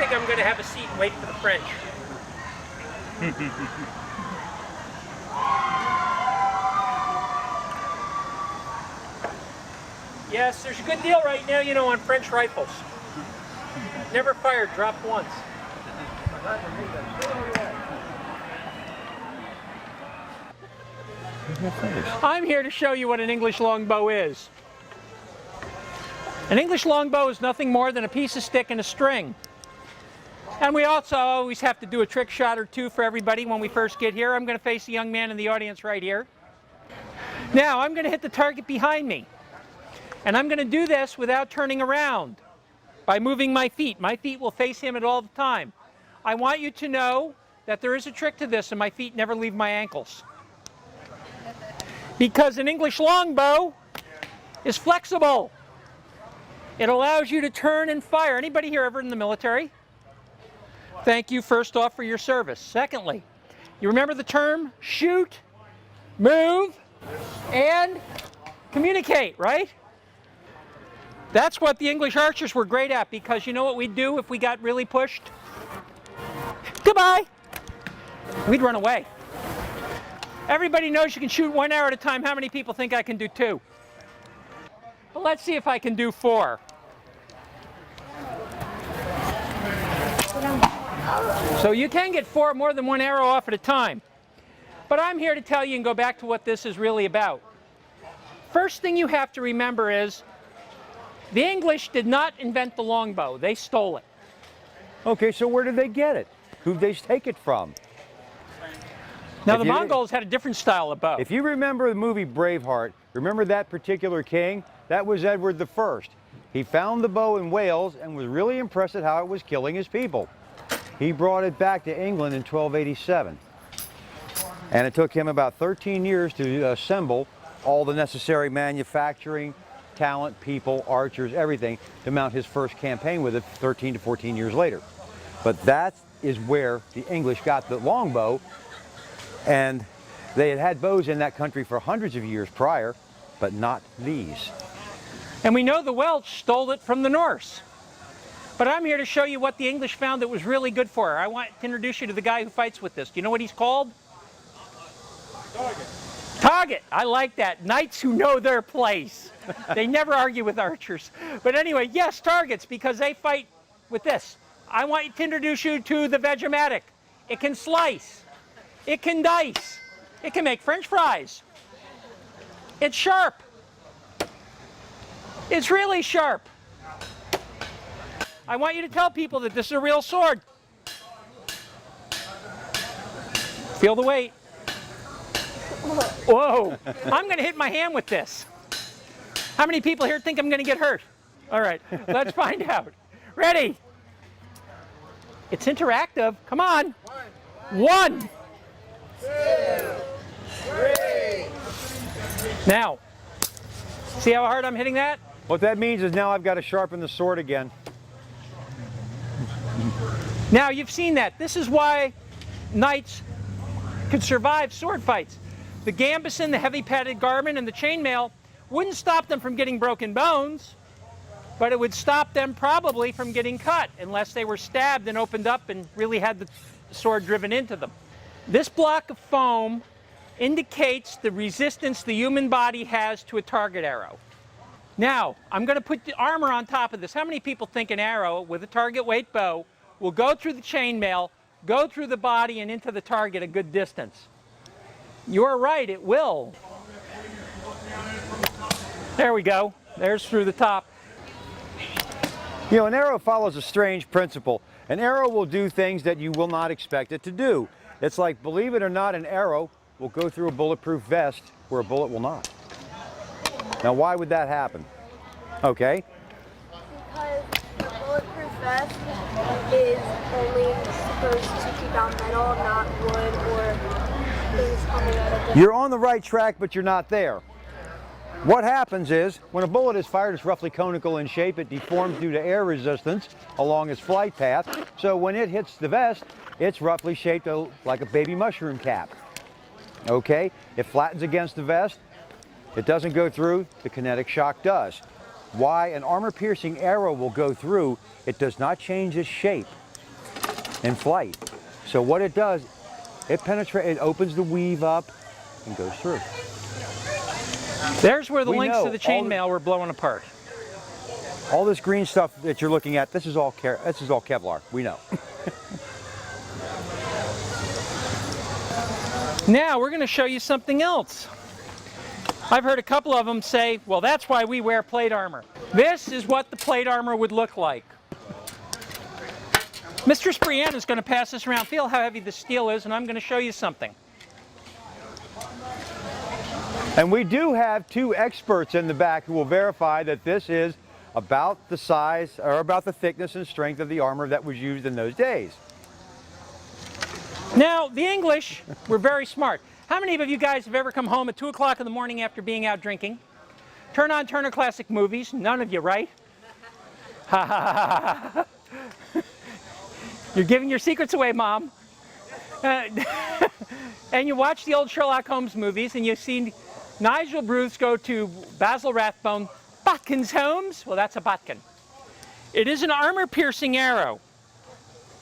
think I'm going to have a seat and wait for the French. Yes, there's a good deal right now, you know, on French rifles. Never fired, dropped once. I'm here to show you what an English longbow is. An English longbow is nothing more than a piece of stick and a string. And we also always have to do a trick shot or two for everybody when we first get here. I'm going to face the young man in the audience right here. Now, I'm going to hit the target behind me. And I'm going to do this without turning around, by moving my feet. My feet will face him at all the time. I want you to know that there is a trick to this, and my feet never leave my ankles. Because an English longbow is flexible. It allows you to turn and fire. Anybody here ever in the military? Thank you, first off, for your service. Secondly, you remember the term shoot, move, and communicate, right? That's what the English archers were great at, because you know what we'd do if we got really pushed? Goodbye! We'd run away. Everybody knows you can shoot 1 arrow at a time. How many people think I can do 2? Well, let's see if I can do 4. So you can get more than 1 arrow off at a time. But I'm here to tell you and go back to what this is really about. First thing you have to remember is the English did not invent the longbow. They stole it. Okay, so where did they get it? Who'd they take it from? Now, the Mongols had a different style of bow. If you remember the movie Braveheart, remember that particular king? That was Edward I. He found the bow in Wales and was really impressed at how it was killing his people. He brought it back to England in 1287. And it took him about 13 years to assemble all the necessary manufacturing, talent, people, archers, everything to mount his first campaign with it 13 to 14 years later. But that is where the English got the longbow, and they had had bows in that country for hundreds of years prior, but not these. And we know the Welsh stole it from the Norse. But I'm here to show you what the English found that was really good for her. I want to introduce you to the guy who fights with this. Do you know what he's called? Target. Target. I like that. Knights who know their place. They never argue with archers. But anyway, yes, targets, because they fight with this. I want to introduce you to the Vegematic. It can slice. It can dice. It can make French fries. It's sharp. It's really sharp. I want you to tell people that this is a real sword. Feel the weight. Whoa, I'm going to hit my hand with this. How many people here think I'm going to get hurt? All right, let's find out. Ready? It's interactive. Come on. 1, 2, 3. Now, see how hard I'm hitting that? What that means is now I've got to sharpen the sword again. Now, you've seen that. This is why knights could survive sword fights. The gambeson, the heavy padded garment, and the chainmail wouldn't stop them from getting broken bones, but it would stop them probably from getting cut unless they were stabbed and opened up and really had the sword driven into them. This block of foam indicates the resistance the human body has to a target arrow. Now, I'm going to put the armor on top of this. How many people think an arrow with a target weight bow will go through the chainmail, go through the body, and into the target a good distance? You're right, it will. There we go. There's through the top. You know, an arrow follows a strange principle. An arrow will do things that you will not expect it to do. It's like, believe it or not, an arrow will go through a bulletproof vest where a bullet will not. Now, why would that happen? Okay. Because the bulletproof vest is only supposed to keep out metal, not wood or things coming out of it. You're on the right track, but you're not there. What happens is, when a bullet is fired, it's roughly conical in shape. It deforms due to air resistance along its flight path. So when it hits the vest, it's roughly shaped like a baby mushroom cap. Okay? It flattens against the vest. It doesn't go through. The kinetic shock does. Why an armor-piercing arrow will go through, it does not change its shape. in flight. So what it does, it penetrates, it opens the weave up and goes through. There's where the We links know to the all chainmail were blowing apart. All this green stuff that you're looking at, this is all Kevlar. We know. Now we're going to show you something else. I've heard a couple of them say, well, that's why we wear plate armor. This is what the plate armor would look like. Mr. Spriana is going to pass this around. Feel how heavy the steel is, and I'm going to show you something. And we do have two experts in the back who will verify that this is about the size or about the thickness and strength of the armor that was used in those days. Now, the English were very smart. How many of you guys have ever come home at 2 o'clock in the morning after being out drinking? Turn on Turner Classic Movies. None of you, right? Ha ha ha ha. You're giving your secrets away, Mom. And you watch the old Sherlock Holmes movies and you've seen Nigel Bruce go to Basil Rathbone, Botkin's Holmes. Well, that's a Botkin. It is an armor-piercing arrow.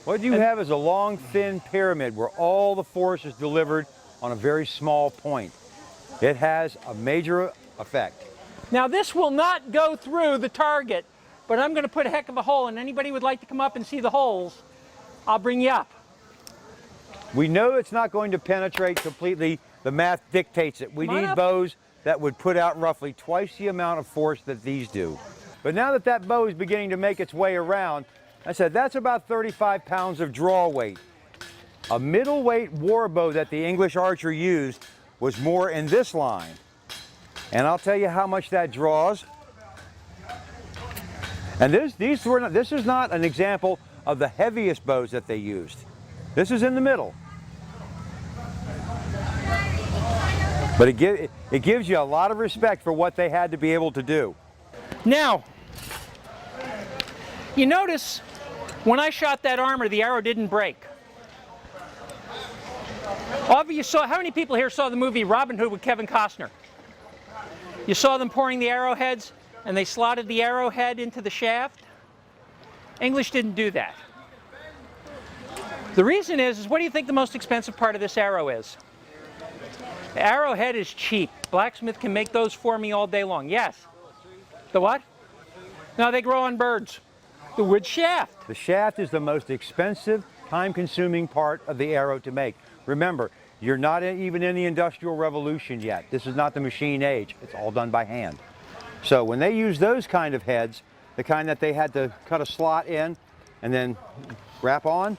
What you have is a long, thin pyramid where all the force is delivered on a very small point. It has a major effect. Now, this will not go through the target, but I'm going to put a heck of a hole, and anybody would like to come up and see the holes, I'll bring you up. We know it's not going to penetrate completely. The math dictates it. We need bows that would put out roughly twice the amount of force that these do. But now that that bow is beginning to make its way around, I said that's about 35 pounds of draw weight. A middleweight war bow that the English archer used was more in this line. And I'll tell you how much that draws. And this is not an example of the heaviest bows that they used. This is in the middle. But it gives you a lot of respect for what they had to be able to do. Now, you notice when I shot that armor, the arrow didn't break. How many people here saw the movie Robin Hood with Kevin Costner? You saw them pouring the arrowheads and they slotted the arrowhead into the shaft? English didn't do that. The reason is what do you think the most expensive part of this arrow is? The arrowhead is cheap. Blacksmith can make those for me all day long. Yes. The what? No, they grow on birds. The wood shaft. The shaft is the most expensive, time-consuming part of the arrow to make. Remember, you're not even in the Industrial Revolution yet. This is not the machine age. It's all done by hand. So when they use those kind of heads, the kind that they had to cut a slot in and then wrap on,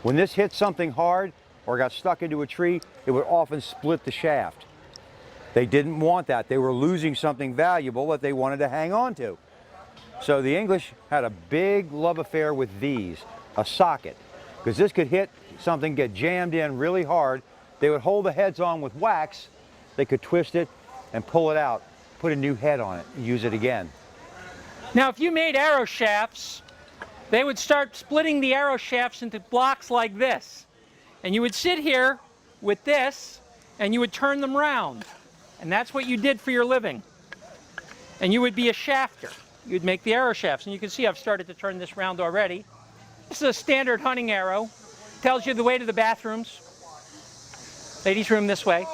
when this hit something hard or got stuck into a tree, it would often split the shaft. They didn't want that. They were losing something valuable that they wanted to hang on to. So the English had a big love affair with these, a socket, because this could hit something, get jammed in really hard. They would hold the heads on with wax. They could twist it and pull it out, put a new head on it, and use it again. Now, if you made arrow shafts, they would start splitting the arrow shafts into blocks like this. And you would sit here with this, and you would turn them round. And that's what you did for your living. And you would be a shafter. You'd make the arrow shafts. And you can see I've started to turn this round already. This is a standard hunting arrow. Tells you the way to the bathrooms. Ladies' room this way.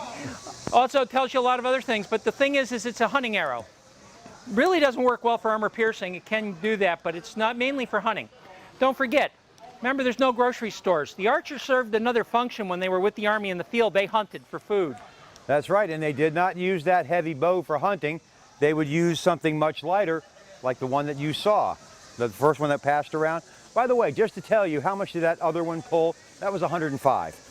Also tells you a lot of other things. But the thing is it's a hunting arrow. Really doesn't work well for armor piercing. It can do that, but it's not mainly for hunting. Don't forget, remember there's no grocery stores. The archers served another function when they were with the army in the field. They hunted for food. That's right, and they did not use that heavy bow for hunting. They would use something much lighter, like the one that you saw, the first one that passed around. By the way, just to tell you, how much did that other one pull? That was 105.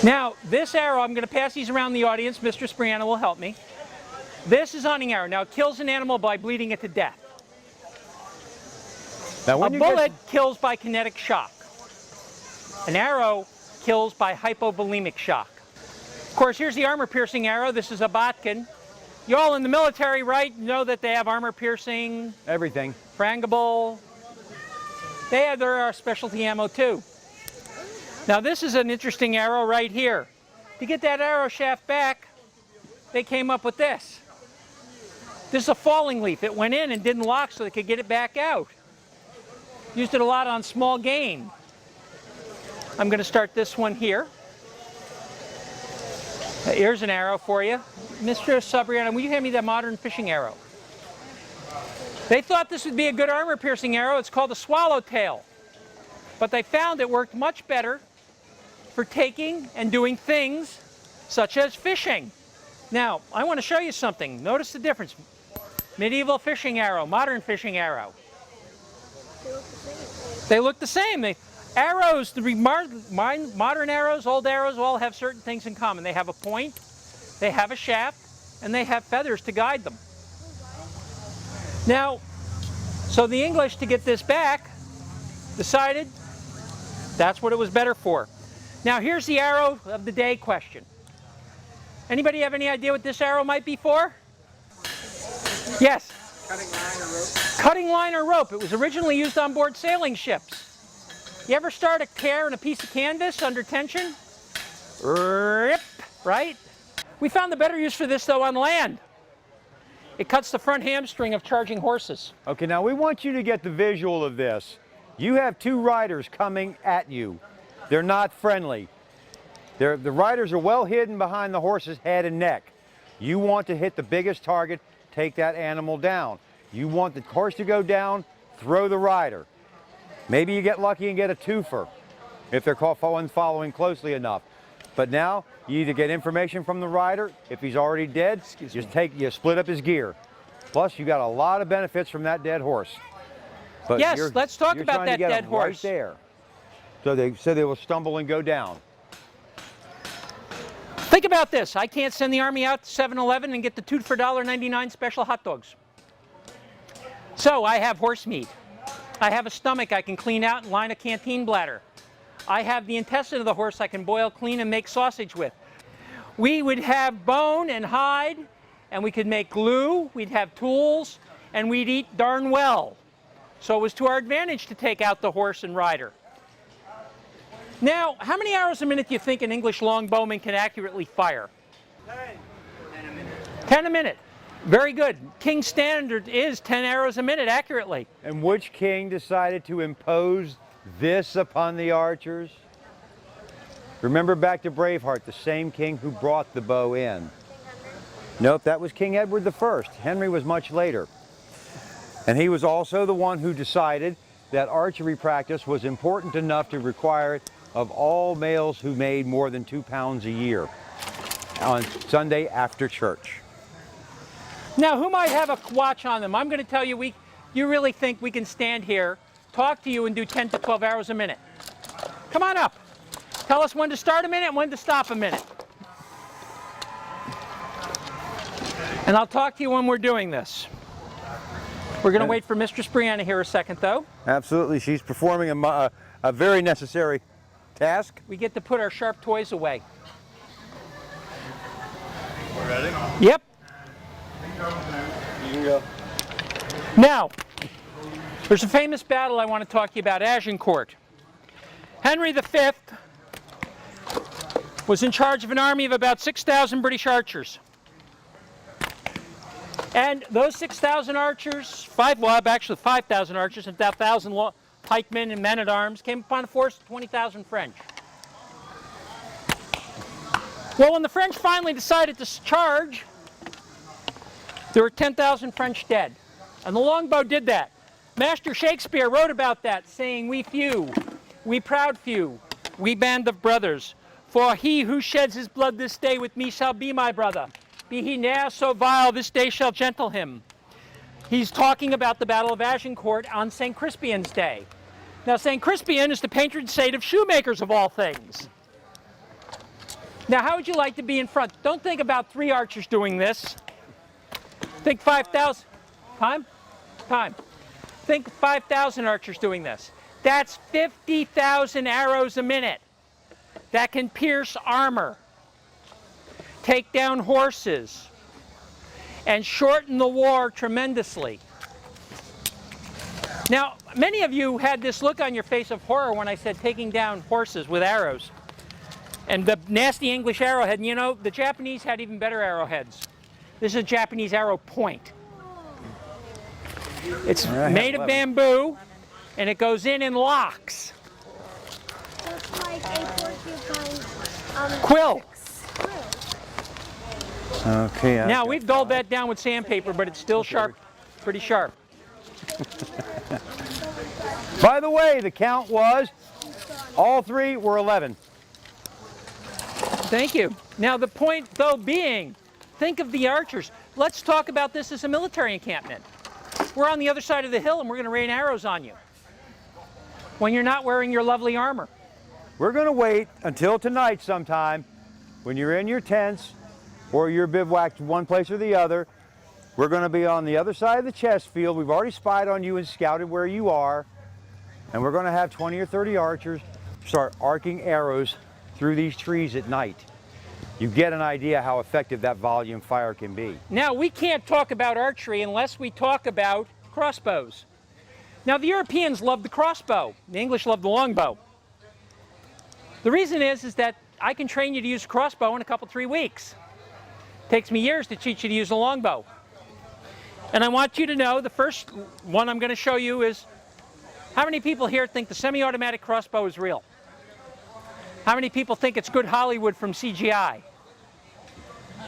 Now, this arrow, I'm going to pass these around the audience. Mr. Spriana will help me. This is hunting arrow. Now, it kills an animal by bleeding it to death. Now, A bullet kills by kinetic shock. An arrow kills by hypovolemic shock. Of course, here's the armor-piercing arrow. This is a Botkin. You all in the military, right, know that they have armor-piercing. Everything. Frangable. They have their specialty ammo, too. Now, this is an interesting arrow right here. To get that arrow shaft back, they came up with this. This is a falling leaf. It went in and didn't lock so they could get it back out. Used it a lot on small game. I'm going to start this one here. Here's an arrow for you. Mr. Sabriana, will you hand me that modern fishing arrow? They thought this would be a good armor-piercing arrow. It's called a swallowtail. But they found it worked much better for taking and doing things such as fishing. Now, I want to show you something. Notice the difference. Medieval fishing arrow, modern fishing arrow. They look the same. Arrows, modern arrows, old arrows, all have certain things in common. They have a point, they have a shaft, and they have feathers to guide them. Now, so the English, to get this back, decided that's what it was better for. Now, here's the arrow of the day question. Anybody have any idea what this arrow might be for? Yes? Cutting line or rope? Cutting line or rope. It was originally used on board sailing ships. You ever start a tear in a piece of canvas under tension? Rip, right? We found the better use for this, though, on land. It cuts the front hamstring of charging horses. Okay, now we want you to get the visual of this. You have two riders coming at you. They're not friendly. The riders are well hidden behind the horse's head and neck. You want to hit the biggest target, take that animal down. You want the horse to go down, throw the rider. Maybe you get lucky and get a twofer if they're following closely enough. But now you either get information from the rider. If he's already dead, you split up his gear. Plus, you got a lot of benefits from that dead horse. But yes, let's talk about that dead horse. Right there. So they will stumble and go down. Think about this. I can't send the Army out to 7-Eleven and get the 2 for $1.99 special hot dogs. So I have horse meat. I have a stomach I can clean out and line a canteen bladder. I have the intestine of the horse I can boil, clean, and make sausage with. We would have bone and hide, and we could make glue, we'd have tools, and we'd eat darn well. So it was to our advantage to take out the horse and rider. Now, how many arrows a minute do you think an English longbowman can accurately fire? 10 a minute. 10 a minute. Very good. King's standard is 10 arrows a minute accurately. And which king decided to impose this upon the archers? Remember back to Braveheart, the same king who brought the bow in. Nope, that was King Edward I. Henry was much later. And he was also the one who decided that archery practice was important enough to require it of all males who made more than 2 pounds a year on Sunday after church. Now, who might have a watch on them? I'm going to tell you, you really think we can stand here, talk to you, and do 10 to 12 arrows a minute? Come on up. Tell us when to start a minute and when to stop a minute. And I'll talk to you when we're doing this. We're going to wait for Mistress Brianna here a second, though. Absolutely. She's performing a very necessary task. We get to put our sharp toys away. We're ready? Yep. You can go. Now, there's a famous battle I want to talk to you about, Agincourt. Henry V was in charge of an army of about 6,000 British archers. And those 6,000 archers, actually 5,000 archers and 1,000 pikemen and men-at-arms came upon a force of 20,000 French. Well, when the French finally decided to charge, there were 10,000 French dead. And the longbow did that. Master Shakespeare wrote about that, saying, "We few, we proud few, we band of brothers, for he who sheds his blood this day with me shall be my brother. Be he ne'er so vile, this day shall gentle him." He's talking about the Battle of Agincourt on St. Crispian's Day. Now, St. Crispian is the patron saint of shoemakers, of all things. Now, how would you like to be in front? Don't think about 3 archers doing this. Think 5,000. Time? Time. Think 5,000 archers doing this. That's 50,000 arrows a minute that can pierce armor, take down horses, and shorten the war tremendously. Now, many of you had this look on your face of horror when I said taking down horses with arrows. And the nasty English arrowhead, and you know, the Japanese had even better arrowheads. This is a Japanese arrow point. It's made of bamboo. and it goes in locks. Just like a porcupine Quill. quill. Okay. I've Now got we've dulled that down with sandpaper, but it's still sharp, pretty sharp. By the way, the count was, all three were 11. Thank you. Now the point though being, think of the archers. Let's talk about this as a military encampment. We're on the other side of the hill and we're going to rain arrows on you when you're not wearing your lovely armor. We're going to wait until tonight sometime when you're in your tents or you're bivouacked one place or the other. We're going to be on the other side of the chess field. We've already spied on you and scouted where you are. And we're going to have 20 or 30 archers start arcing arrows through these trees at night. You get an idea how effective that volume fire can be. Now we can't talk about archery unless we talk about crossbows. Now the Europeans loved the crossbow. The English loved the longbow. The reason is that I can train you to use a crossbow in a couple, 3 weeks. It takes me years to teach you to use a longbow. And I want you to know the first one I'm going to show you is, how many people here think the semi-automatic crossbow is real? How many people think it's good Hollywood from CGI?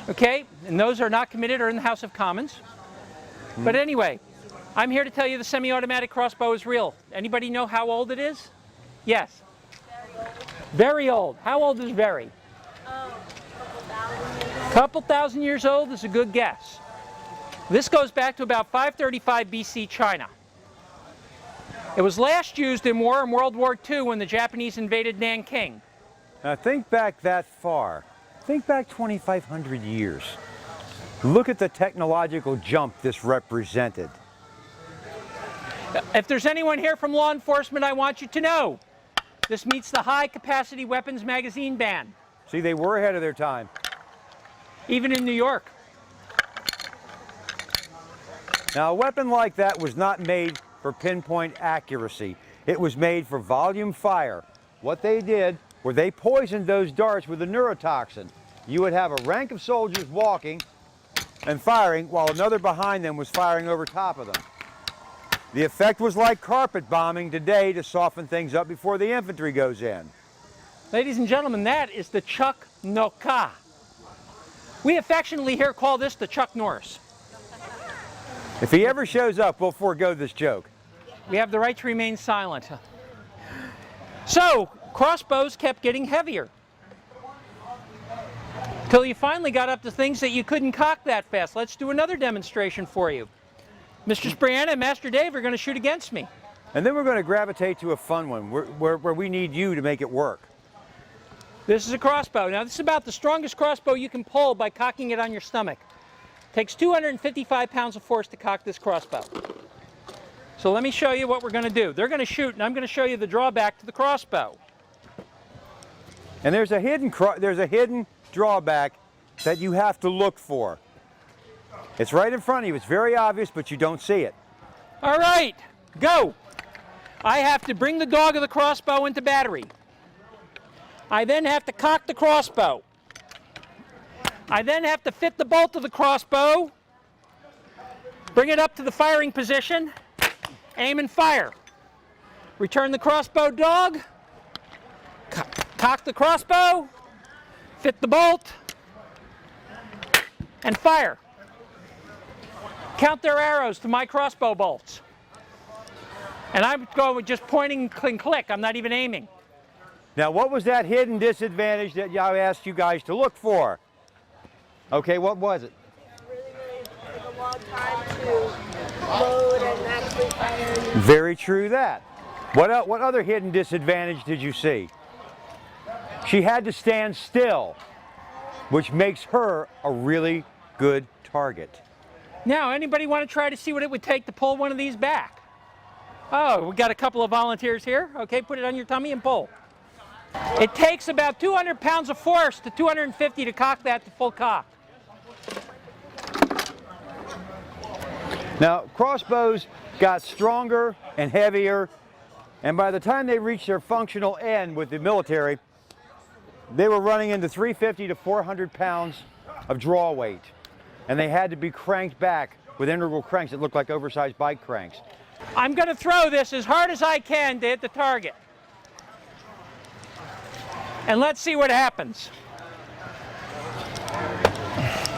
Okay, and those are not committed or in the House of Commons. But anyway, I'm here to tell you the semi-automatic crossbow is real. Anybody know how old it is? Yes. Very old. How old is very? Couple thousand years old is a good guess. This goes back to about 535 BC China. It was last used in war in World War II when the Japanese invaded Nanking. Now think back that far. Think back 2,500 years. Look at the technological jump this represented. If there's anyone here from law enforcement, I want you to know, this meets the high capacity weapons magazine ban. See, they were ahead of their time. Even in New York. Now, a weapon like that was not made for pinpoint accuracy. It was made for volume fire. What they did was they poisoned those darts with a neurotoxin. You would have a rank of soldiers walking and firing while another behind them was firing over top of them. The effect was like carpet bombing today to soften things up before the infantry goes in. Ladies and gentlemen, that is the Chuck Noka. We affectionately here call this the Chuck Norris. If he ever shows up, we'll forego this joke. We have the right to remain silent. So, crossbows kept getting heavier. Till you finally got up to things that you couldn't cock that fast. Let's do another demonstration for you. Mr. Spriana and Master Dave are going to shoot against me. And then we're going to gravitate to a fun one where we need you to make it work. This is a crossbow. Now, this is about the strongest crossbow you can pull by cocking it on your stomach. It takes 255 pounds of force to cock this crossbow. So let me show you what we're going to do. They're going to shoot, and I'm going to show you the drawback to the crossbow. And there's a hidden drawback that you have to look for. It's right in front of you. It's very obvious, but you don't see it. All right, go. I have to bring the dog of the crossbow into battery. I then have to cock the crossbow. I then have to fit the bolt of the crossbow, bring it up to the firing position, aim and fire. Return the crossbow dog, cock the crossbow, fit the bolt, and fire. Count their arrows to my crossbow bolts. And I'm going with just pointing and click. I'm not even aiming. Now, what was that hidden disadvantage that I asked you guys to look for? Okay, what was it? Really took a long time to load and actually fire. Very true that. What other hidden disadvantage did you see? She had to stand still, which makes her a really good target. Now, anybody want to try to see what it would take to pull one of these back? Oh, we got a couple of volunteers here. Okay, put it on your tummy and pull. It takes about 200 pounds of force to 250 to cock that to full cock. Now, crossbows got stronger and heavier, and by the time they reached their functional end with the military, they were running into 350 to 400 pounds of draw weight, and they had to be cranked back with integral cranks that looked like oversized bike cranks. I'm going to throw this as hard as I can to hit the target. And let's see what happens.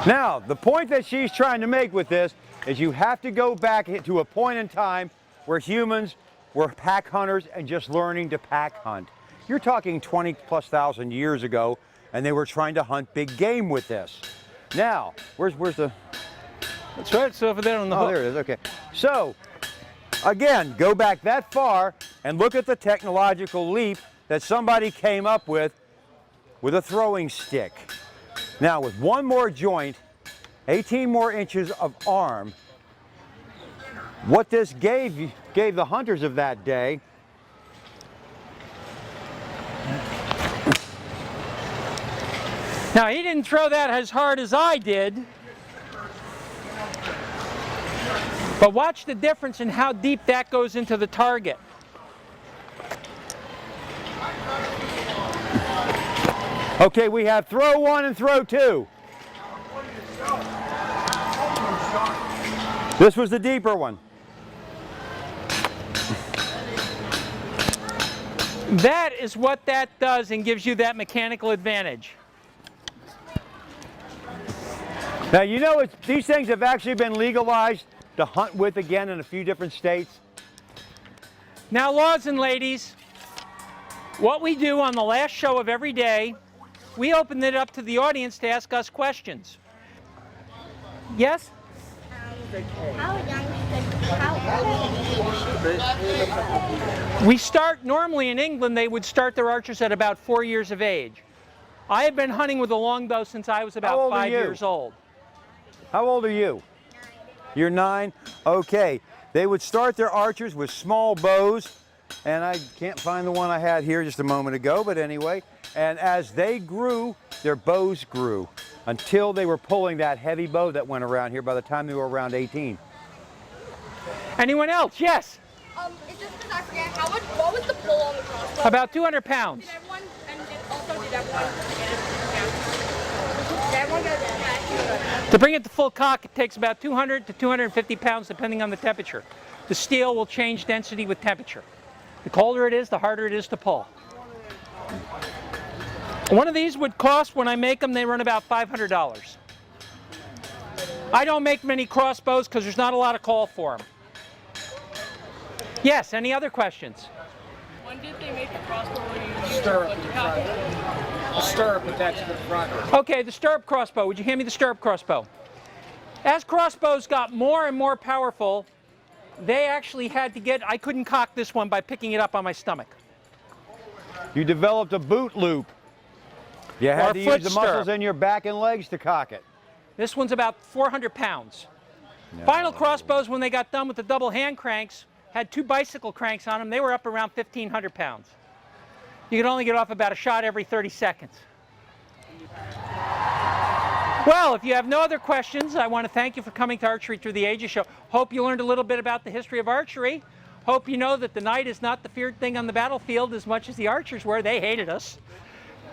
Now, the point that she's trying to make with this is you have to go back to a point in time where humans were pack hunters and just learning to pack hunt. You're talking 20,000+ years ago, and they were trying to hunt big game with this. Now, where's the... That's right, it's over there on the hook. Oh, there it is, okay. So, again, go back that far and look at the technological leap that somebody came up with a throwing stick. Now, with one more joint, 18 more inches of arm, what this gave the hunters of that day Now, he didn't throw that as hard as I did. But watch the difference in how deep that goes into the target. Okay, we have throw 1 and throw 2. This was the deeper one. That is what that does and gives you that mechanical advantage. Now, you know, these things have actually been legalized to hunt with again in a few different states. Now, lords and ladies, what we do on the last show of every day, we open it up to the audience to ask us questions. Yes? How old We start, normally in England, they would start their archers at about 4 years of age. I have been hunting with a longbow since I was about 5 years old. How old are you? 9. You're 9? Okay. They would start their archers with small bows, and I can't find the one I had here just a moment ago, but anyway. And as they grew, their bows grew until they were pulling that heavy bow that went around here by the time they were around 18. Anyone else? Yes? It's just because I forget what was the pull on the crossbow? About 200 pounds. Did everyone get that? To bring it to full cock, it takes about 200 to 250 pounds depending on the temperature. The steel will change density with temperature. The colder it is, the harder it is to pull. One of these would cost, when I make them, they run about $500. I don't make many crossbows because there's not a lot of call for them. Yes, any other questions? When did they make the crossbow? Stirrup in the front. A stirrup attached to the front. Okay, the stirrup crossbow. Would you hand me the stirrup crossbow? As crossbows got more and more powerful, they actually had to get, I couldn't cock this one by picking it up on my stomach. You developed a boot loop. You had to use the muscles in your back and legs to cock it. This one's about 400 pounds. Final crossbows, when they got done with the double hand cranks, had 2 bicycle cranks on them. They were up around 1,500 pounds. You could only get off about a shot every 30 seconds. Well, if you have no other questions, I want to thank you for coming to Archery Through the Ages show. Hope you learned a little bit about the history of archery. Hope you know that the knight is not the feared thing on the battlefield as much as the archers were. They hated us.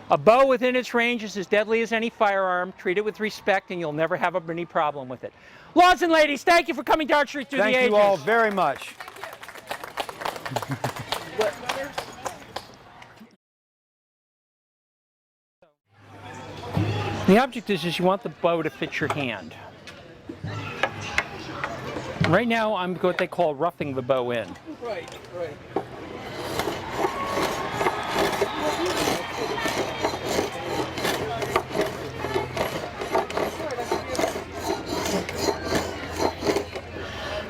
A bow within its range is as deadly as any firearm. Treat it with respect and you'll never have any problem with it. Lords and ladies, thank you for coming to Archery Through the Ages. Thank you all very much. The object is you want the bow to fit your hand. Right now, I'm what they call roughing the bow in. Right.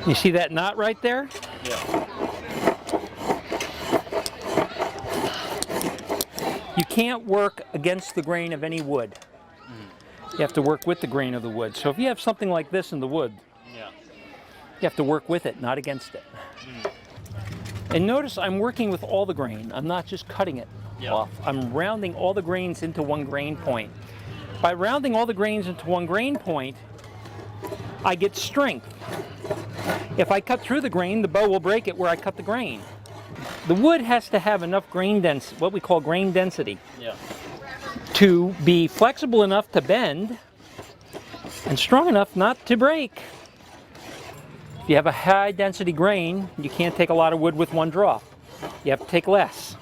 You see that knot right there? Yeah. You can't work against the grain of any wood. You have to work with the grain of the wood. So if you have something like this in the wood, you have to work with it, not against it. And notice I'm working with all the grain. I'm not just cutting it off. I'm rounding all the grains into one grain point. By rounding all the grains into one grain point, I get strength. If I cut through the grain, the bow will break it where I cut the grain. The wood has to have enough grain density, what we call grain density, to be flexible enough to bend and strong enough not to break. If you have a high density grain, you can't take a lot of wood with one draw. You have to take less.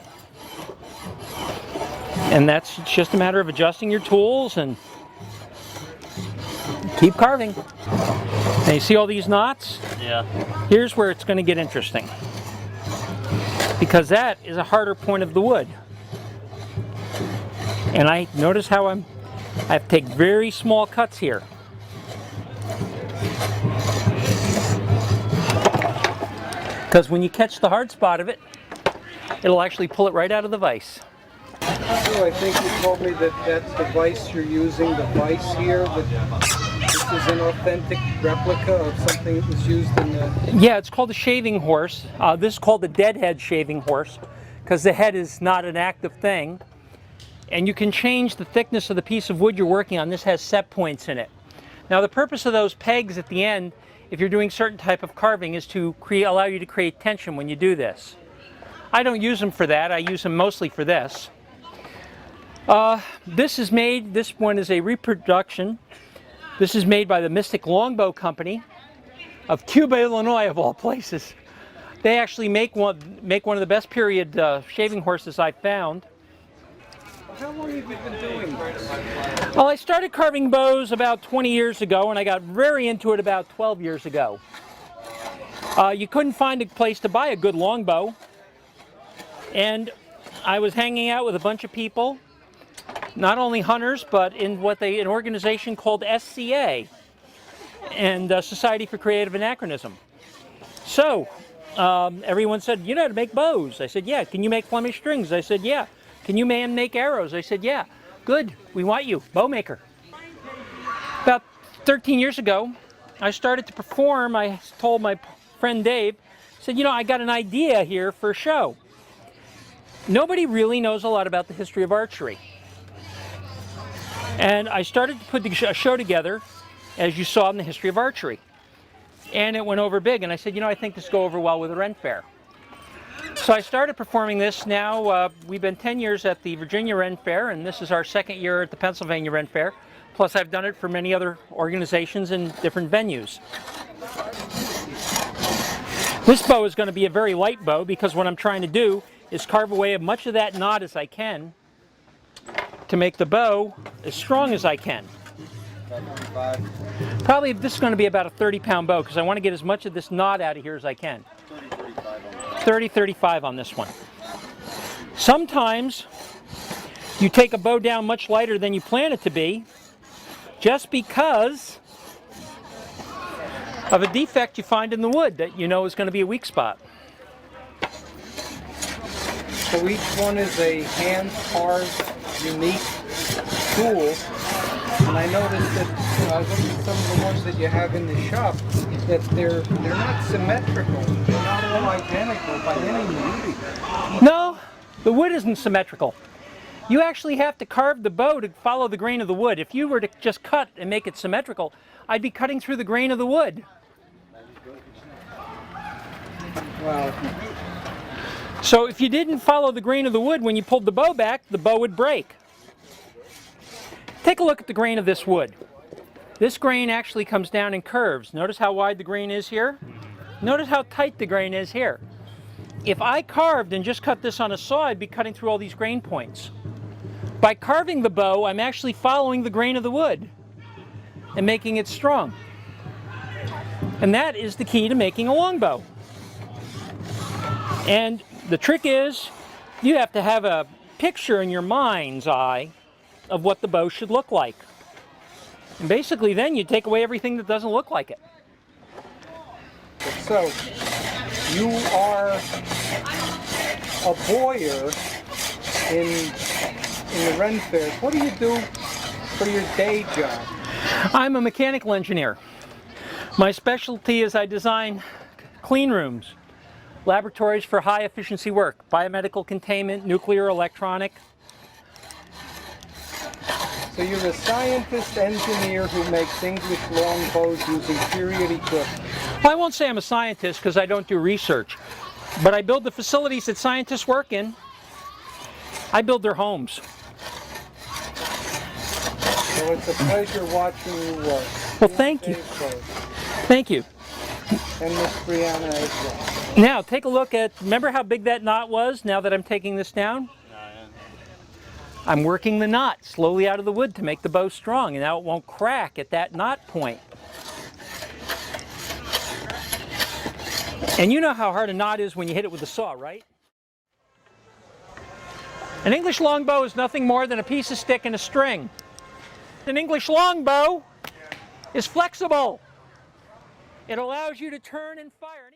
And that's just a matter of adjusting your tools and keep carving. Now you see all these knots? Yeah. Here's where it's going to get interesting. Because that is a harder point of the wood. And I notice how I have to take very small cuts here. Because when you catch the hard spot of it, it'll actually pull it right out of the vise. So I think you told me that that's the vise you're using, the vise here. This is an authentic replica of something that was used in the... Yeah, it's called a shaving horse. This is called the deadhead shaving horse because the head is not an active thing. And you can change the thickness of the piece of wood you're working on. This has set points in it. Now the purpose of those pegs at the end, if you're doing certain type of carving, is to allow you to create tension when you do this. I don't use them for that. I use them mostly for this. This one is a reproduction. This is made by the Mystic Longbow Company of Cuba, Illinois, of all places. They actually make one of the best period shaving horses I've found. How long have you been doing this? Well, I started carving bows about 20 years ago, and I got very into it about 12 years ago. You couldn't find a place to buy a good longbow, and I was hanging out with a bunch of people, not only hunters, but in an organization called SCA, and Society for Creative Anachronism. So everyone said, you know how to make bows? I said, yeah. Can you make Flemish strings? I said, yeah. Can you make arrows? I said, yeah. Good, we want you, bow maker. About 13 years ago, I started to perform. I told my friend Dave, said, you know, I got an idea here for a show. Nobody really knows a lot about the history of archery. And I started to put a show together, as you saw in the history of archery. And it went over big, and I said, you know, I think this will go over well with the Faire. So I started performing this now. We've been 10 years at the Virginia Faire, and this is our second year at the Pennsylvania Faire. Plus I've done it for many other organizations in different venues. This bow is going to be a very light bow because what I'm trying to do is carve away as much of that knot as I can to make the bow as strong as I can. Probably this is going to be about a 30-pound bow because I want to get as much of this knot out of here as I can. 30-35 on this one. Sometimes you take a bow down much lighter than you plan it to be just because of a defect you find in the wood that you know is going to be a weak spot. So each one is a hand-carved, unique tool. And I noticed that, you know, I was looking at some of the ones that you have in the shop, that they're not symmetrical. They're not all identical by any means. No, the wood isn't symmetrical. You actually have to carve the bow to follow the grain of the wood. If you were to just cut and make it symmetrical, I'd be cutting through the grain of the wood. Wow. So if you didn't follow the grain of the wood when you pulled the bow back, the bow would break. Take a look at the grain of this wood. This grain actually comes down in curves. Notice how wide the grain is here? Notice how tight the grain is here. If I carved and just cut this on a saw, I'd be cutting through all these grain points. By carving the bow, I'm actually following the grain of the wood and making it strong. And that is the key to making a longbow. And the trick is, you have to have a picture in your mind's eye of what the bow should look like. And basically then you take away everything that doesn't look like it. So, you are a bowyer in the Faire. What do you do for your day job? I'm a mechanical engineer. My specialty is I design clean rooms, laboratories for high efficiency work, biomedical containment, nuclear, electronic. So you're a scientist engineer who makes English longbows using period equipment. Well, I won't say I'm a scientist because I don't do research, but I build the facilities that scientists work in. I build their homes. So it's a pleasure watching you work. Well, thank you. Thank you. and Miss Brianna as well. Now, take a look at, remember how big that knot was now that I'm taking this down? I'm working the knot slowly out of the wood to make the bow strong, and now it won't crack at that knot point. And you know how hard a knot is when you hit it with a saw, right? An English longbow is nothing more than a piece of stick and a string. An English longbow is flexible. It allows you to turn and fire.